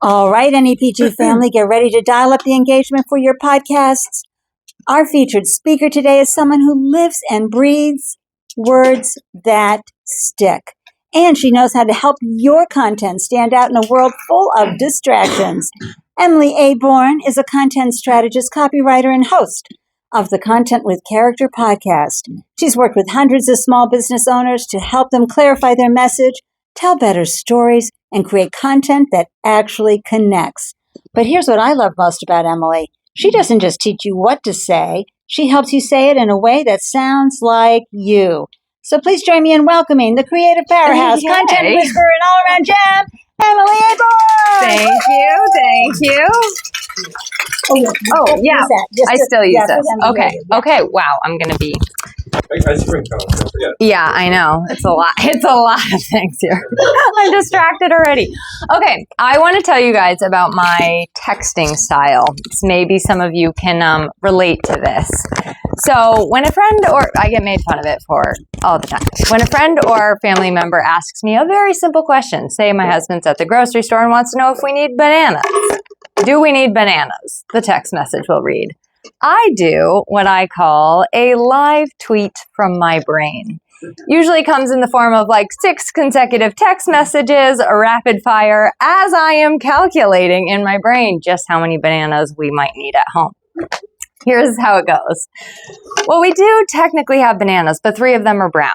All right, NEPG family, get ready to dial up the engagement for your podcasts. Our featured speaker today is someone who lives and breathes words that stick. And she knows how to help your content stand out in a world full of distractions. Emily Aborn is a content strategist, copywriter, and host of the Content with Character podcast. She's worked with hundreds of small business owners to help them clarify their message, tell better stories, and create content that actually connects. But here's what I love most about Emily. She doesn't just teach you what to say, she helps you say it in a way that sounds like you. So please join me in welcoming the creative powerhouse, content whisperer, and all-around gem, Emily Aborn! Thank you. Oh, yeah. I still use this. Okay. Wow. I'm going to be... Ice cream cone, don't forget. Yeah, I know. It's a lot. It's a lot of things here. I'm distracted already. Okay, I want to tell you guys about my texting style. Maybe some of you can relate to this. So when a friend, or I get made fun of it for all the time. When a friend or family member asks me a very simple question, say my husband's at the grocery store and wants to know if we need bananas. Do we need bananas? The text message will read, I do what I call a live tweet from my brain. Usually comes in the form of like 6 consecutive text messages, a rapid fire, as I am calculating in my brain just how many bananas we might need at home. Here's how it goes. Well, we do technically have bananas, but 3 of them are brown.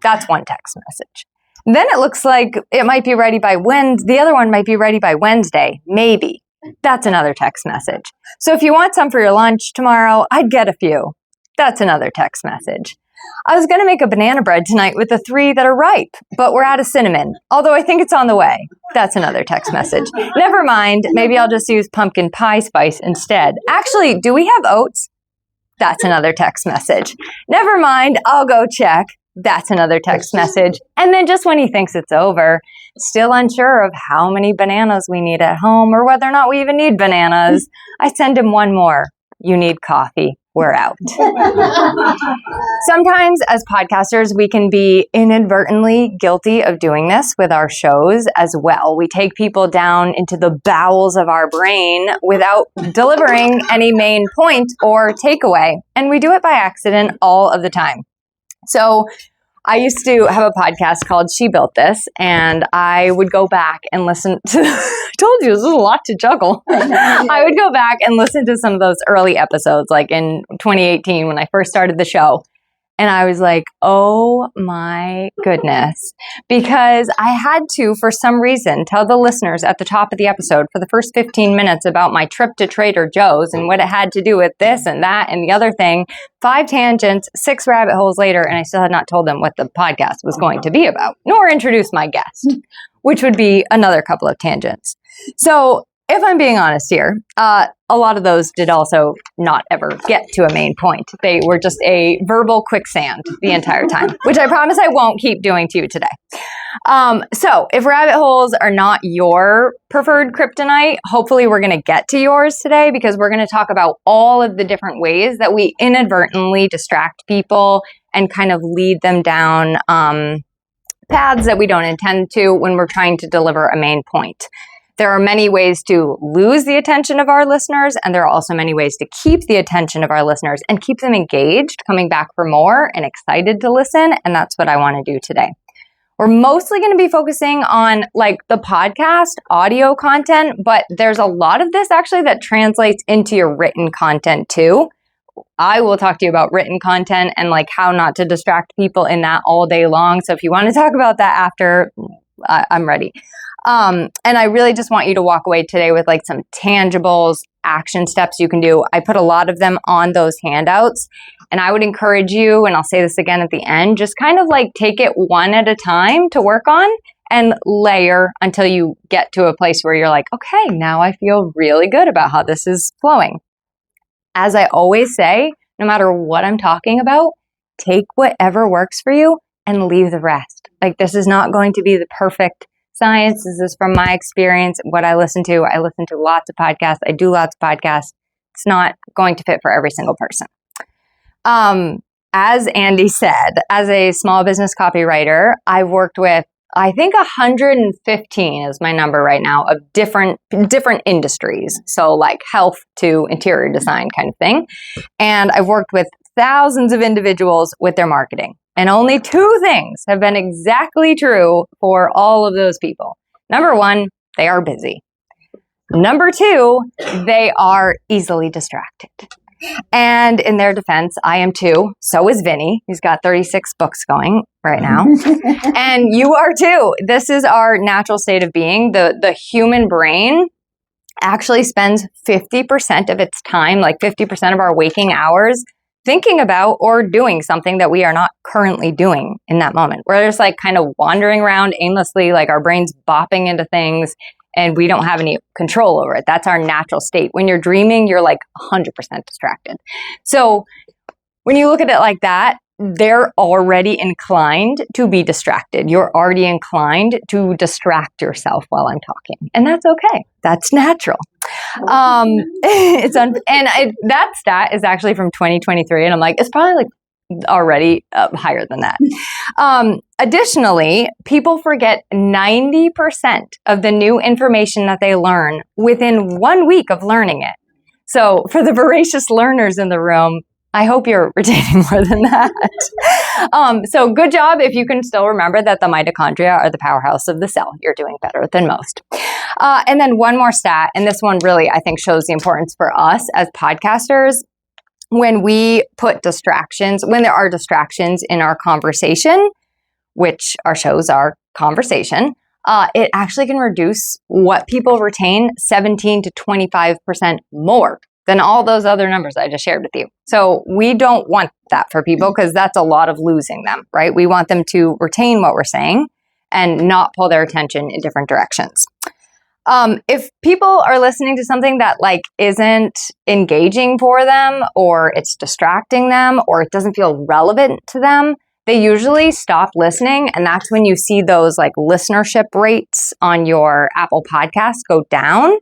That's one text message. Then it looks like it might be ready by Wednesday. The other one might be ready by Wednesday, maybe. That's another text message. So if you want some for your lunch tomorrow, I'd get a few. That's another text message. I was going to make a banana bread tonight with the 3 that are ripe, but we're out of cinnamon, although I think it's on the way. That's another text message. Never mind. Maybe I'll just use pumpkin pie spice instead. Actually, do we have oats? That's another text message. Never mind. I'll go check. That's another text message. And then just when he thinks it's over, still unsure of how many bananas we need at home or whether or not we even need bananas, I send him one more. You need coffee. We're out. Sometimes as podcasters, we can be inadvertently guilty of doing this with our shows as well. We take people down into the bowels of our brain without delivering any main point or takeaway. And we do it by accident all of the time. So I used to have a podcast called She Built This, and I would go back and listen to, I told you, this is a lot to juggle. I would go back and listen to some of those early episodes, like in 2018 when I first started the show. And I was like, oh my goodness, because I had to, for some reason, tell the listeners at the top of the episode for the first 15 minutes about my trip to Trader Joe's and what it had to do with this and that and the other thing. 5 tangents, 6 rabbit holes later, and I still had not told them what the podcast was going to be about, nor introduced my guest, which would be another couple of tangents. So if I'm being honest here, a lot of those did also not ever get to a main point. They were just a verbal quicksand the entire time, which I promise I won't keep doing to you today. So if rabbit holes are not your preferred kryptonite, hopefully we're going to get to yours today because we're going to talk about all of the different ways that we inadvertently distract people and kind of lead them down paths that we don't intend to when we're trying to deliver a main point. There are many ways to lose the attention of our listeners, and there are also many ways to keep the attention of our listeners and keep them engaged, coming back for more and excited to listen, and that's what I want to do today. We're mostly going to be focusing on like the podcast audio content, but there's a lot of this actually that translates into your written content too. I will talk to you about written content and like how not to distract people in that all day long. So if you want to talk about that after, I'm ready. And I really just want you to walk away today with like some tangibles, action steps you can do. I put a lot of them on those handouts, and I would encourage you, and I'll say this again at the end, just kind of like take it one at a time to work on and layer until you get to a place where you're like, okay, now I feel really good about how this is flowing. As I always say, no matter what I'm talking about, take whatever works for you and leave the rest. Like this is not going to be the perfect science. This is from my experience, what I listen to. I listen to lots of podcasts. I do lots of podcasts. It's not going to fit for every single person. As Ande said, as a small business copywriter, I've worked with I think 115 is my number right now of different industries. So like health to interior design kind of thing. And I've worked with thousands of individuals with their marketing. And only two things have been exactly true for all of those people. Number one, they are busy. Number two, they are easily distracted. And in their defense, I am too. So is Vinny. He's got 36 books going right now. And you are too. This is our natural state of being. The human brain actually spends 50% of its time, like 50% of our waking hours, thinking about or doing something that we are not currently doing in that moment. We're just like kind of wandering around aimlessly, like our brain's bopping into things and we don't have any control over it. That's our natural state. When you're dreaming, you're like 100% distracted. So when you look at it like that, they're already inclined to be distracted. You're already inclined to distract yourself while I'm talking. And that's okay. That's natural. That stat is actually from 2023. And I'm like, it's probably like already higher than that. Additionally, people forget 90% of the new information that they learn within 1 week of learning it. So for the voracious learners in the room, I hope you're retaining more than that. So good job if you can still remember that the mitochondria are the powerhouse of the cell. You're doing better than most. And then one more stat, and this one really, I think, shows the importance for us as podcasters. When we put distractions, when there are distractions in our conversation, which our shows are conversation, it actually can reduce what people retain 17 to 25% more than all those other numbers I just shared with you. So we don't want that for people because that's a lot of losing them, right? We want them to retain what we're saying and not pull their attention in different directions. If people are listening to something that like isn't engaging for them, or it's distracting them, or it doesn't feel relevant to them, they usually stop listening. And that's when you see those like listenership rates on your Apple Podcasts go down.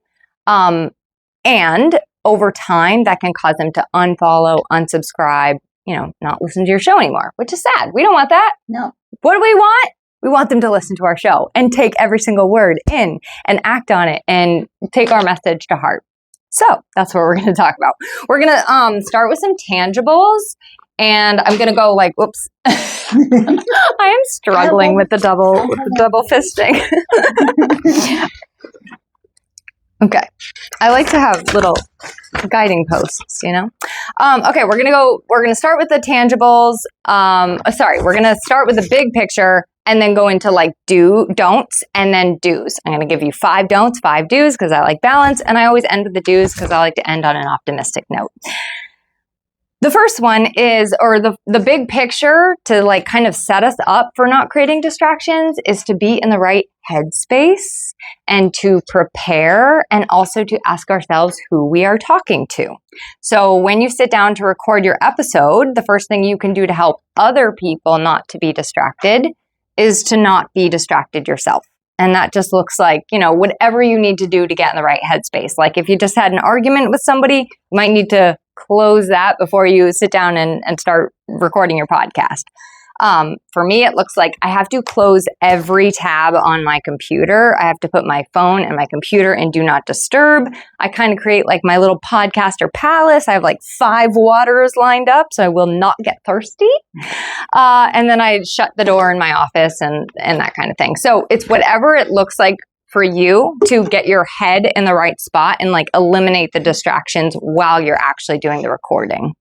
And over time, that can cause them to unfollow, unsubscribe, not listen to your show anymore, which is sad. We don't want that. No. What do we want? We want them to listen to our show and take every single word in and act on it and take our message to heart. So that's what we're going to talk about. We're going to start with some tangibles, and I'm going to go like, whoops. I am struggling with the double fisting. Okay. I like to have little guiding posts, Okay, we're going to start with the tangibles. We're going to start with the big picture and then go into like don'ts and then do's. I'm going to give you 5 don'ts, 5 do's because I like balance. And I always end with the do's because I like to end on an optimistic note. The first one is, or the big picture to like kind of set us up for not creating distractions, is to be in the right headspace and to prepare, and also to ask ourselves who we are talking to. So when you sit down to record your episode, the first thing you can do to help other people not to be distracted is to not be distracted yourself. And that just looks like, whatever you need to do to get in the right headspace. Like if you just had an argument with somebody, you might need to close that before you sit down and start recording your podcast. For me, it looks like I have to close every tab on my computer. I have to put my phone and my computer in do not disturb. I kind of create like my little podcaster palace. I have like 5 waters lined up so I will not get thirsty. And then I shut the door in my office and that kind of thing. So it's whatever it looks like for you to get your head in the right spot and like eliminate the distractions while you're actually doing the recording.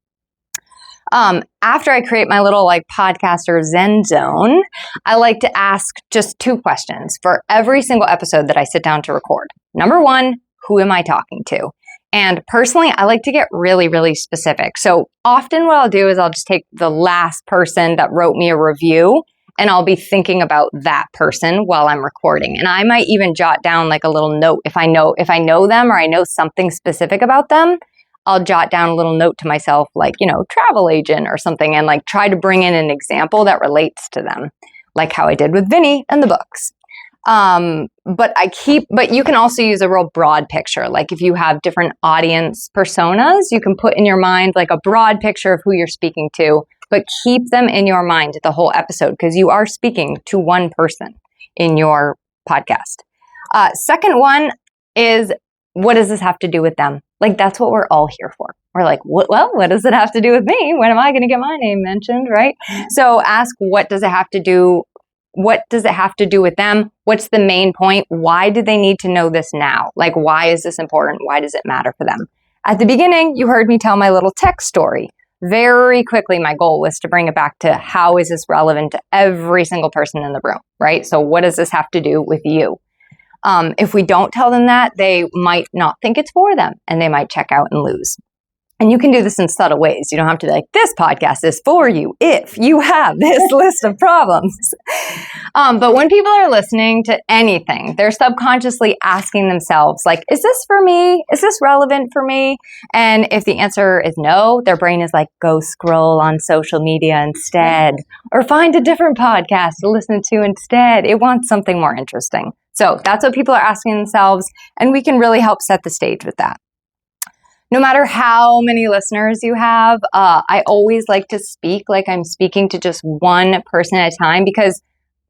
After I create my little like podcaster zen zone, I like to ask just 2 questions for every single episode that I sit down to record. Number 1, who am I talking to? And personally, I like to get really, really specific. So often what I'll do is I'll just take the last person that wrote me a review, and I'll be thinking about that person while I'm recording. And I might even jot down like a little note if I know them, or I know something specific about them. I'll jot down a little note to myself, like, travel agent or something, and like try to bring in an example that relates to them, like how I did with Vinny and the books. But you can also use a real broad picture. Like if you have different audience personas, you can put in your mind like a broad picture of who you're speaking to, but keep them in your mind the whole episode because you are speaking to one person. in your podcast. Second one is, what does this have to do with them? Like, that's what we're all here for. We're like, well, what does it have to do with me? When am I going to get my name mentioned, right? So ask, what does it have to do? What does it have to do with them? What's the main point? Why do they need to know this now? Like, why is this important? Why does it matter for them? At the beginning, you heard me tell my little tech story. Very quickly, my goal was to bring it back to, how is this relevant to every single person in the room, right? So what does this have to do with you? If we don't tell them that, they might not think it's for them and they might check out and lose. And you can do this in subtle ways. You don't have to be like, this podcast is for you if you have this list of problems. But when people are listening to anything, they're subconsciously asking themselves, like, is this for me? Is this relevant for me? And if the answer is no, their brain is like, go scroll on social media instead, or find a different podcast to listen to instead. It wants something more interesting. So that's what people are asking themselves, and we can really help set the stage with that. No matter how many listeners you have, I always like to speak like I'm speaking to just one person at a time, because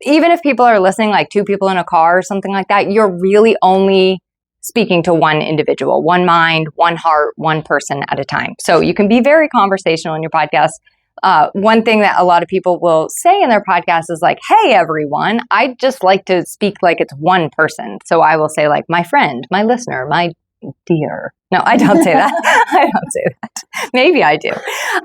even if people are listening, like 2 people in a car or something like that, you're really only speaking to one individual, one mind, one heart, one person at a time. So you can be very conversational in your podcast. One thing that a lot of people will say in their podcast is like, hey, everyone, I just like to speak like it's one person. So I will say like, my friend, my listener, my dear. No, I don't say that. I don't say that. Maybe I do.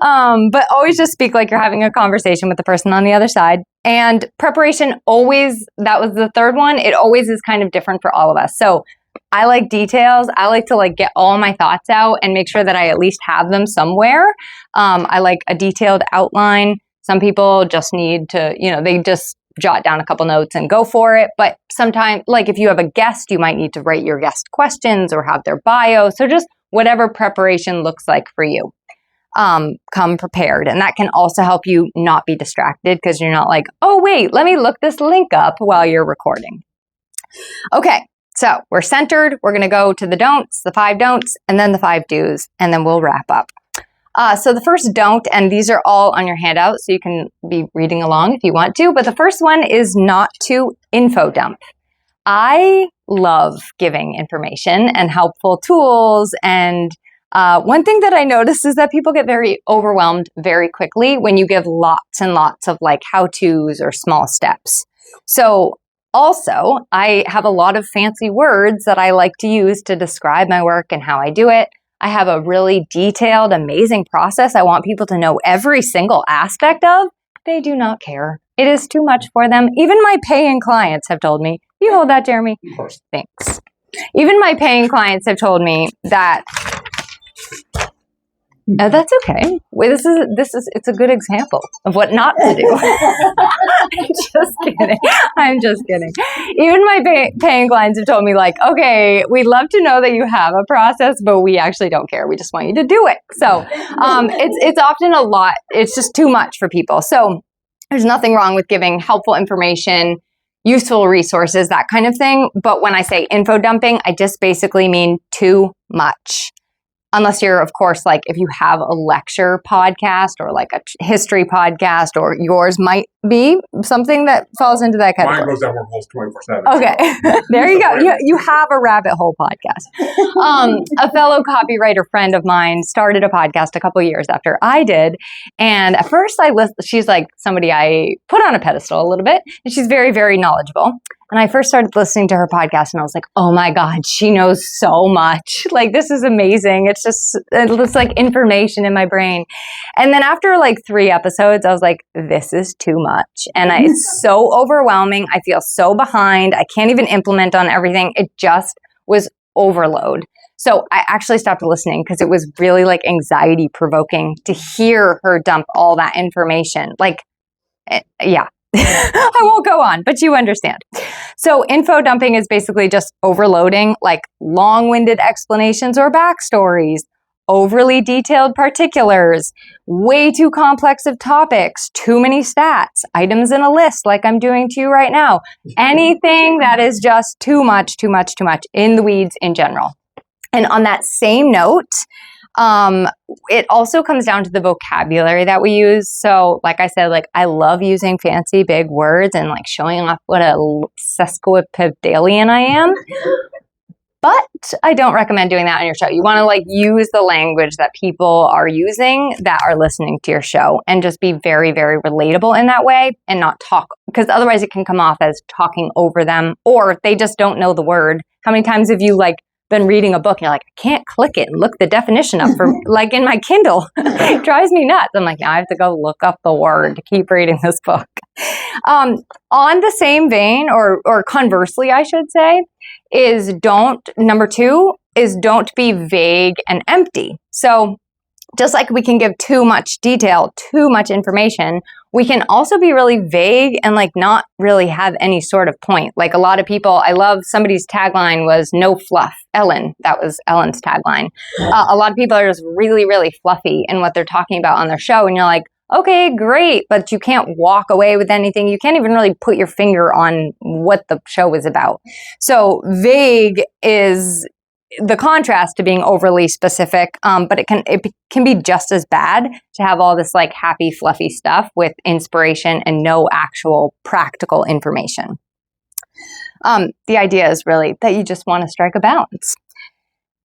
But always just speak like you're having a conversation with the person on the other side. And preparation always, that was the third one. It always is kind of different for all of us. So I like details. I like to like get all my thoughts out and make sure that I at least have them somewhere. I like a detailed outline. Some people just need to, they just jot down a couple notes and go for it. But sometimes, like if you have a guest, you might need to write your guest questions or have their bio. So just whatever preparation looks like for you. Come prepared. And that can also help you not be distracted, because you're not like, oh, wait, let me look this link up while you're recording. Okay, so we're centered. We're going to go to the don'ts, the 5 don'ts, and then the 5 do's, and then we'll wrap up. So the first don't, and these are all on your handout, so you can be reading along if you want to, but the first one is not to info dump. I love giving information and helpful tools, and one thing that I notice is that people get very overwhelmed very quickly when you give lots and lots of like how-tos or small steps. So also, I have a lot of fancy words that I like to use to describe my work and how I do it. I have a really detailed, amazing process I want people to know every single aspect of. They do not care. It is too much for them. Even my paying clients have told me, you hold that, Jeremy? Of course. Thanks. Even my paying clients have told me that that's okay. It's a good example of what not to do. I'm just kidding. Even my paying clients have told me like, okay, we'd love to know that you have a process, but we actually don't care. We just want you to do it. So it's often a lot. It's just too much for people. So there's nothing wrong with giving helpful information, useful resources, that kind of thing. But when I say info dumping, I just basically mean too much. Unless you're, of course, like if you have a lecture podcast or like a history podcast, or yours might be something that falls into that category. Mine goes down wormholes 24/7. Okay, there you go. You have a rabbit hole podcast. A fellow copywriter friend of mine started a podcast a couple years after I did. And at first she's like somebody I put on a pedestal a little bit, and she's very, very knowledgeable. And I first started listening to her podcast and I was like, oh my God, she knows so much. Like, this is amazing. It's like information in my brain. And then after like 3 episodes, I was like, this is too much. And it's so overwhelming. I feel so behind. I can't even implement on everything. It just was overload. So I actually stopped listening because it was really like anxiety provoking to hear her dump all that information. Like, yeah. I won't go on, but you understand. So info dumping is basically just overloading, like long-winded explanations or backstories, overly detailed particulars, way too complex of topics, too many stats, items in a list like I'm doing to you right now. Anything that is just too much in the weeds in general. And on that same note, It also comes down to the vocabulary that we use. So like I said, like I love using fancy big words and like showing off what a sesquipedalian I am. But I don't recommend doing that on your show. You want to like use the language that people are using that are listening to your show and just be very, very relatable in that way and not talk, because otherwise it can come off as talking over them, or they just don't know the word. How many times have you like been reading a book and you're like, I can't click it and look the definition up for like in my Kindle. It drives me nuts. I'm like, now I have to go look up the word to keep reading this book. On the same vein, or conversely, I should say, number 2 is don't be vague and empty. So just like we can give too much detail, too much information, we can also be really vague and like not really have any sort of point. Like a lot of people, I love somebody's tagline was no fluff. Ellen, that was Ellen's tagline. A lot of people are just really, really fluffy in what they're talking about on their show. And you're like, okay, great, but you can't walk away with anything. You can't even really put your finger on what the show is about. So vague is the contrast to being overly specific, but it can be just as bad to have all this like happy, fluffy stuff with inspiration and no actual practical information. The idea is really that you just want to strike a balance.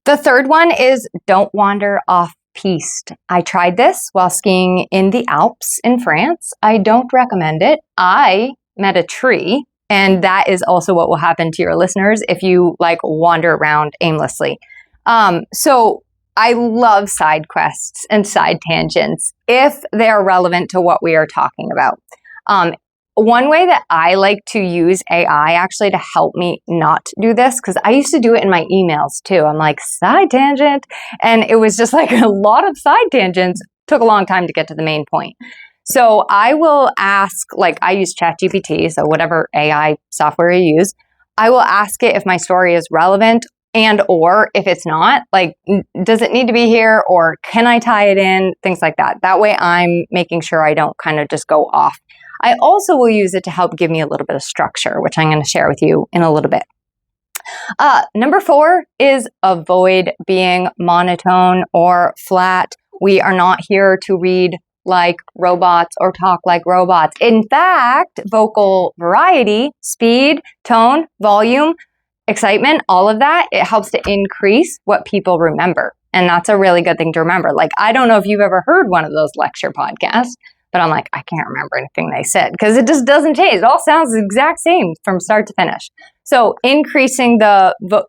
The third one is don't wander off piste. I tried this while skiing in the Alps in France. I don't recommend it. I met a tree, and that is also what will happen to your listeners if you like wander around aimlessly. So I love side quests and side tangents if they are relevant to what we are talking about. One way that I like to use AI actually to help me not do this, because I used to do it in my emails too. I'm like, side tangent. And it was just like a lot of side tangents. Took a long time to get to the main point. So I will ask, like I use ChatGPT, so whatever AI software you use, I will ask it if my story is relevant and or if it's not, like, does it need to be here or can I tie it in? Things like that. That way I'm making sure I don't kind of just go off. I also will use it to help give me a little bit of structure, which I'm going to share with you in a little bit. Number 4 is avoid being monotone or flat. We are not here to read like robots or talk like robots. In fact, vocal variety, speed, tone, volume, excitement, all of that, it helps to increase what people remember. And that's a really good thing to remember. Like, I don't know if you've ever heard one of those lecture podcasts, but I'm like, I can't remember anything they said because it just doesn't change. It all sounds the exact same from start to finish. So increasing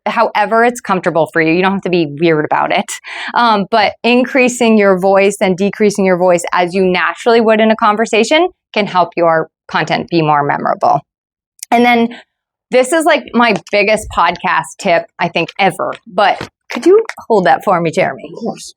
however it's comfortable for you, you don't have to be weird about it, but increasing your voice and decreasing your voice as you naturally would in a conversation can help your content be more memorable. And then this is like my biggest podcast tip, I think, ever. But could you hold that for me, Jeremy? Of course.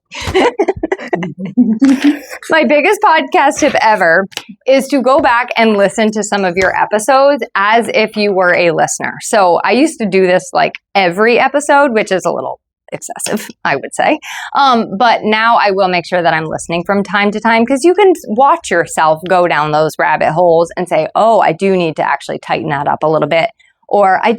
My biggest podcast tip ever is to go back and listen to some of your episodes as if you were a listener. So I used to do this like every episode, which is a little excessive, I would say. But now I will make sure that I'm listening from time to time because you can watch yourself go down those rabbit holes and say, oh, I do need to actually tighten that up a little bit. Or I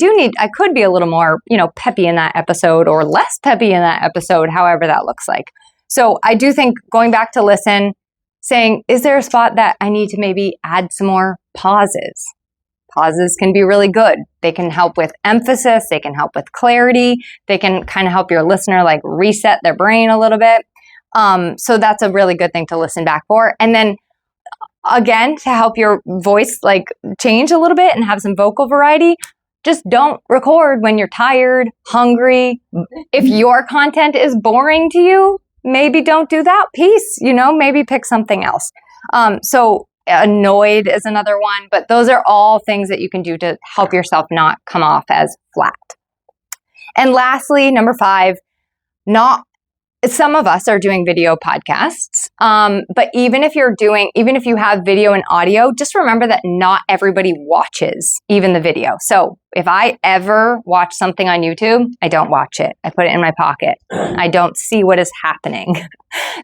could be a little more, peppy in that episode or less peppy in that episode, however that looks like. So I do think going back to listen, saying, is there a spot that I need to maybe add some more pauses? Pauses can be really good. They can help with emphasis. They can help with clarity. They can kind of help your listener like reset their brain a little bit. So that's a really good thing to listen back for. And then again, to help your voice like change a little bit and have some vocal variety, just don't record when you're tired, hungry. If your content is boring to you, maybe don't do that piece, maybe pick something else. So annoyed is another one, but those are all things that you can do to help yourself not come off as flat. And lastly, number 5, some of us are doing video podcasts, but even if you have video and audio, just remember that not everybody watches even the video. So if I ever watch something on YouTube, I don't watch it. I put it in my pocket. I don't see what is happening.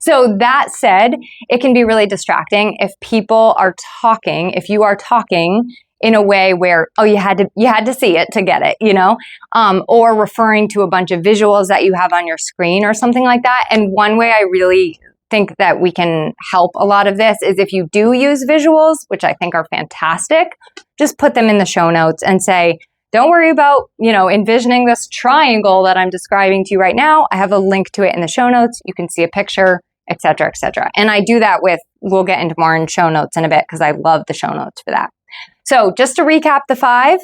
So that said, it can be really distracting if people are talking, if you are talking in a way where, oh, you had to see it to get it, or referring to a bunch of visuals that you have on your screen or something like that. And one way I really think that we can help a lot of this is if you do use visuals, which I think are fantastic, just put them in the show notes and say, don't worry about, envisioning this triangle that I'm describing to you right now. I have a link to it in the show notes. You can see a picture, et cetera, et cetera. And I do that we'll get into more in show notes in a bit because I love the show notes for that. So just to recap the 5,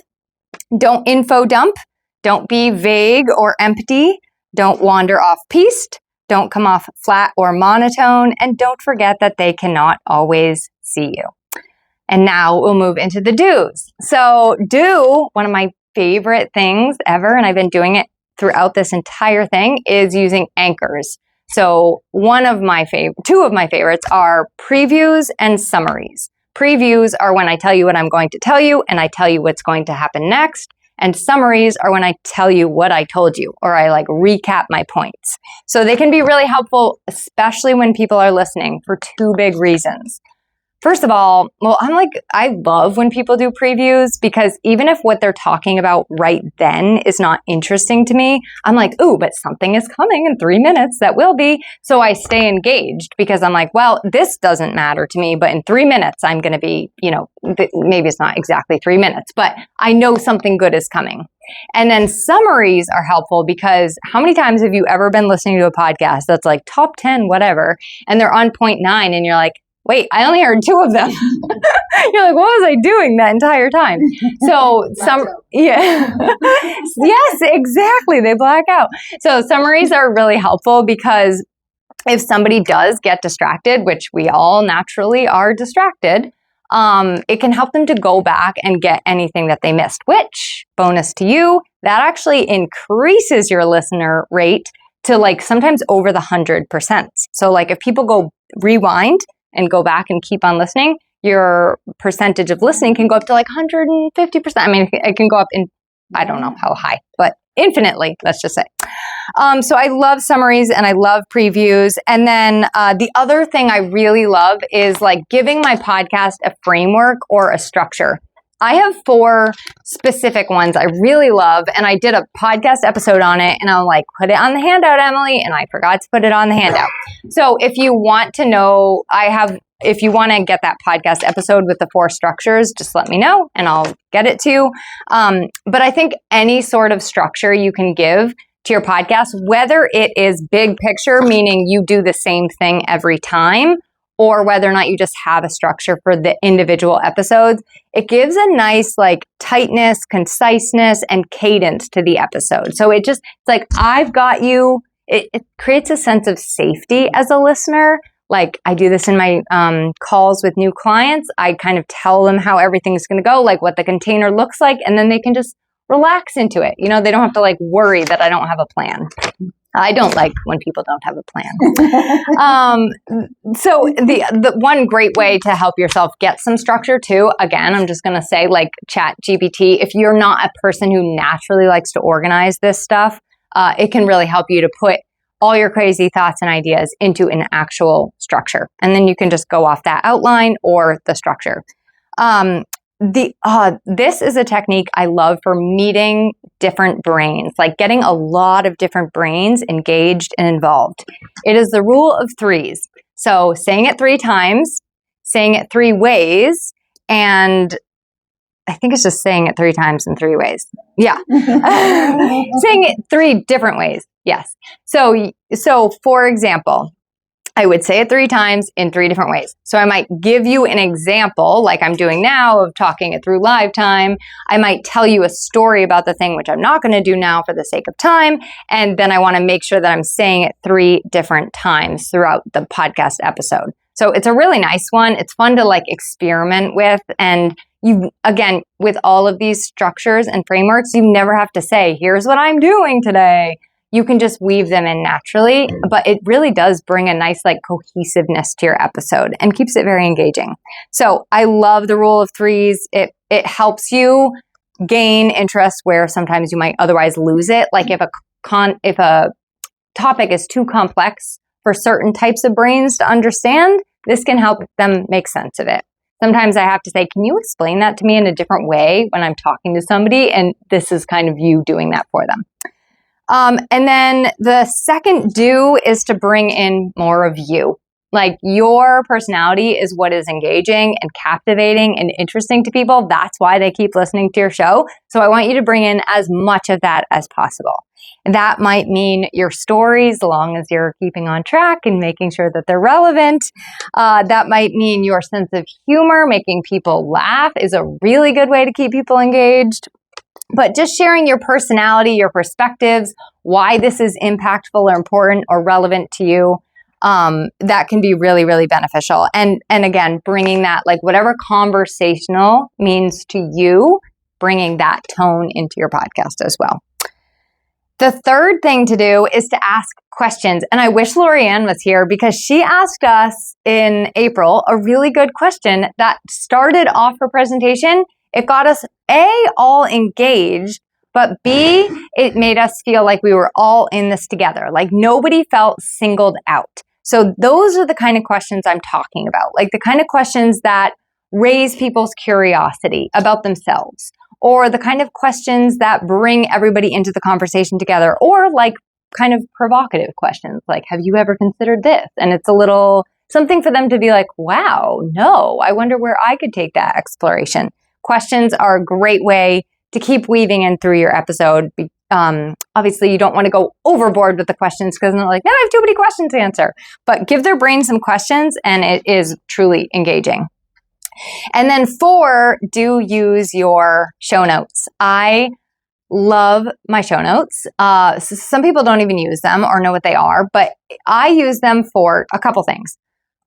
don't info dump, don't be vague or empty, don't wander off piste, don't come off flat or monotone, and don't forget that they cannot always see you. And now we'll move into the do's. So one of my favorite things ever, and I've been doing it throughout this entire thing, is using anchors. So two of my favorites are previews and summaries. Previews are when I tell you what I'm going to tell you and I tell you what's going to happen next. And summaries are when I tell you what I told you, or I recap my points. So they can be really helpful, especially when people are listening, for 2 big reasons. First of all, I love when people do previews, because even if what they're talking about right then is not interesting to me, I'm like, ooh, but something is coming in 3 minutes that will be. So I stay engaged because I'm like, well, this doesn't matter to me, but in 3 minutes, I'm going to be, maybe it's not exactly 3 minutes, but I know something good is coming. And then summaries are helpful because how many times have you ever been listening to a podcast that's like top 10, whatever, and they're on point 9 and you're like, wait, I only heard 2 of them. You're like, what was I doing that entire time? So yes, exactly. They black out. So summaries are really helpful because if somebody does get distracted, which we all naturally are distracted, it can help them to go back and get anything that they missed, which, bonus to you, that actually increases your listener rate to sometimes over the 100%. So if people go rewind and go back and keep on listening, your percentage of listening can go up to 150%. I mean, it can go up in, I don't know how high, but infinitely, let's just say. So I love summaries and I love previews. And then the other thing I really love is giving my podcast a framework or a structure. I have 4 specific ones I really love, and I did a podcast episode on it, and I'm like, put it on the handout, Emily, and I forgot to put it on the handout. So if you want to know, if you want to get that podcast episode with the 4 structures, just let me know, and I'll get it to you. But I think any sort of structure you can give to your podcast, whether it is big picture, meaning you do the same thing every time, or whether or not you just have a structure for the individual episodes, it gives a nice tightness, conciseness, and cadence to the episode. So it's I've got you. It creates a sense of safety as a listener. I do this in my calls with new clients. I kind of tell them how everything's going to go, what the container looks like, and then they can just relax into it. They don't have to worry that I don't have a plan. I don't like when people don't have a plan. So the one great way to help yourself get some structure too, again, I'm just going to say Chat GPT, if you're not a person who naturally likes to organize this stuff, it can really help you to put all your crazy thoughts and ideas into an actual structure. And then you can just go off that outline or the structure. This is a technique I love for meeting different brains, getting a lot of different brains engaged and involved. It is the rule of 3s. So saying it 3 times, saying it 3 ways, and I think it's just saying it 3 times in 3 ways. Yeah. Saying it 3 different ways. Yes. So for example, I would say it 3 times in 3 different ways. So I might give you an example, like I'm doing now, of talking it through live time. I might tell you a story about the thing, which I'm not going to do now for the sake of time. And then I want to make sure that I'm saying it 3 different times throughout the podcast episode. So it's a really nice one. It's fun to experiment with. And again, with all of these structures and frameworks, you never have to say, here's what I'm doing today. You can just weave them in naturally, but it really does bring a nice cohesiveness to your episode and keeps it very engaging. So I love the rule of 3s. It helps you gain interest where sometimes you might otherwise lose it. If a topic is too complex for certain types of brains to understand, this can help them make sense of it. sometimes I have to say, can you explain that to me in a different way when I'm talking to somebody? And this is kind of you doing that for them. And then the second do is to bring in more of you. Like your personality is what is engaging and captivating and interesting to people. That's why they keep listening to your show. So I want you to bring in as much of that as possible. And that might mean your stories, as long as you're keeping on track and making sure that they're relevant. That might mean your sense of humor, making people laugh is a really good way to keep people engaged. But just sharing your personality, your perspectives, why this is impactful or important or relevant to you, that can be really, really beneficial. And again, bringing that, like whatever conversational means to you, bringing that tone into your podcast as well. The third thing to do is to ask questions. And I wish Lorianne was here because she asked us in April a really good question that started off her presentation. It got us A, all engaged, but B, it made us feel like we were all in this together. Like nobody felt singled out. So those are the kind of questions I'm talking about, like the kind of questions that raise people's curiosity about themselves, or the kind of questions that bring everybody into the conversation together, or like kind of provocative questions, like, have you ever considered this? And it's a little something for them to be like, wow, no, I wonder where I could take that exploration. Questions are a great way to keep weaving in through your episode. Obviously, you don't want to go overboard with the questions because they're like, no, I have too many questions to answer. But give their brain some questions and it is truly engaging. And then 4, do use your show notes. I love my show notes. Some people don't even use them or know what they are, but I use them for a couple things.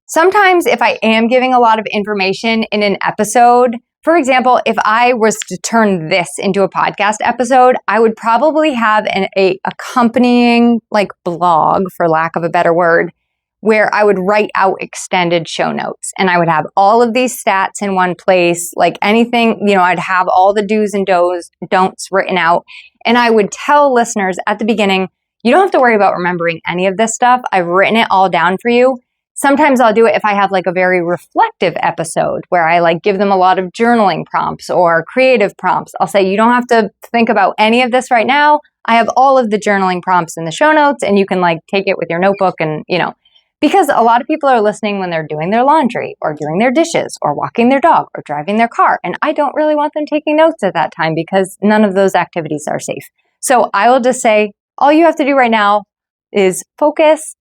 Sometimes if I am giving a lot of information in an episode, for example, if I was to turn this into a podcast episode, I would probably have a accompanying like blog, for lack of a better word, where I would write out extended show notes. And I would have all of these stats in one place, like anything, I'd have all the do's and don'ts written out. And I would tell listeners at the beginning, you don't have to worry about remembering any of this stuff. I've written it all down for you. Sometimes I'll do it if I have like a very reflective episode where I like give them a lot of journaling prompts or creative prompts. I'll say, you don't have to think about any of this right now. I have all of the journaling prompts in the show notes and you can like take it with your notebook and, because a lot of people are listening when they're doing their laundry or doing their dishes or walking their dog or driving their car. And I don't really want them taking notes at that time because none of those activities are safe. So I will just say, all you have to do right now is focus,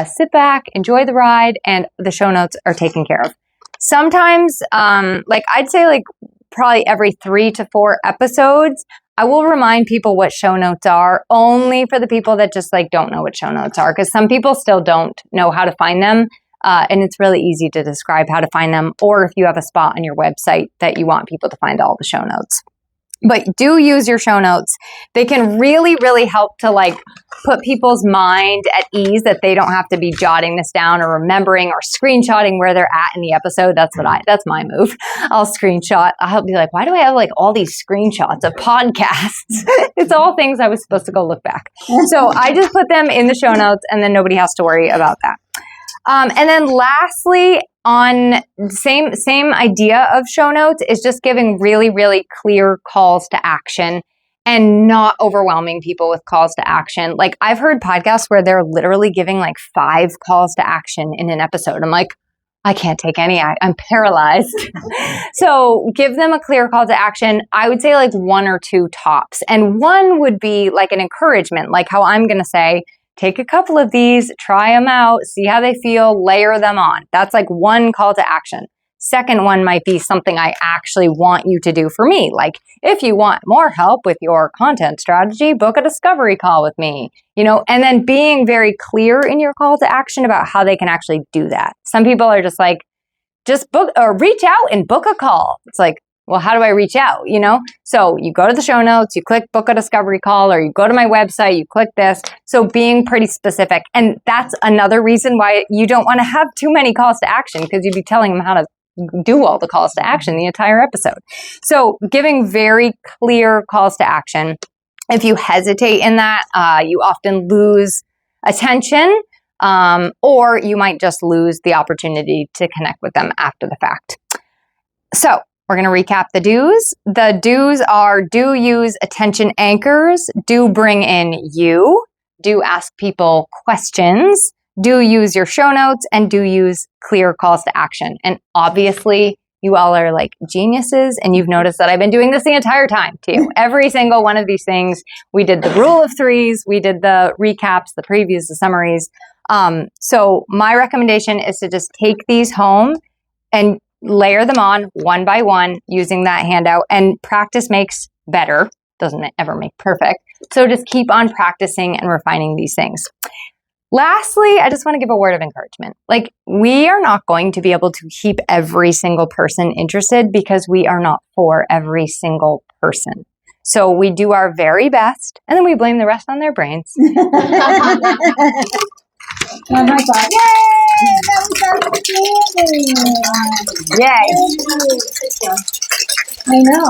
sit back, enjoy the ride, and the show notes are taken care of. Sometimes, I'd say probably every 3 to 4 episodes, I will remind people what show notes are, only for the people that just don't know what show notes are, because some people still don't know how to find them. And it's really easy to describe how to find them, or if you have a spot on your website that you want people to find all the show notes. But do use your show notes. They can really, really help to put people's mind at ease, that they don't have to be jotting this down or remembering or screenshotting where they're at in the episode. That's my move. I'll screenshot. I'll be like, why do I have all these screenshots of podcasts? It's all things I was supposed to go look back. So I just put them in the show notes and then nobody has to worry about that. And then lastly, on same idea of show notes, is just giving really, really clear calls to action and not overwhelming people with calls to action. I've heard podcasts where they're literally giving 5 calls to action in an episode. I'm like, I can't take any. I'm paralyzed. So give them a clear call to action. I would say 1 or 2 tops. And one would be an encouragement, like how I'm going to say, take a couple of these, try them out, see how they feel, layer them on. That's one call to action. Second one might be something I actually want you to do for me. If you want more help with your content strategy, book a discovery call with me, and then being very clear in your call to action about how they can actually do that. Some people are just book or reach out and book a call. It's well, how do I reach out? So you go to the show notes, you click book a discovery call, or you go to my website, you click this. So being pretty specific. And that's another reason why you don't want to have too many calls to action, because you'd be telling them how to do all the calls to action the entire episode. So giving very clear calls to action. If you hesitate in that, you often lose attention, or you might just lose the opportunity to connect with them after the fact. So we're going to recap the do's. The do's are do use attention anchors, do bring in you, do ask people questions, do use your show notes, and do use clear calls to action. And obviously, you all are like geniuses, and you've noticed that I've been doing this the entire time too. Every single one of these things. We did the rule of threes, we did the recaps, the previews, the summaries. So my recommendation is to just take these home and layer them on one by one using that handout, and practice makes better. Doesn't ever make perfect. So just keep on practicing and refining these things. Lastly, I just want to give a word of encouragement. Like, we are not going to be able to keep every single person interested because we are not for every single person. So we do our very best, and then we blame the rest on their brains. Oh my God. Yay! That was outstanding. Yay! I know.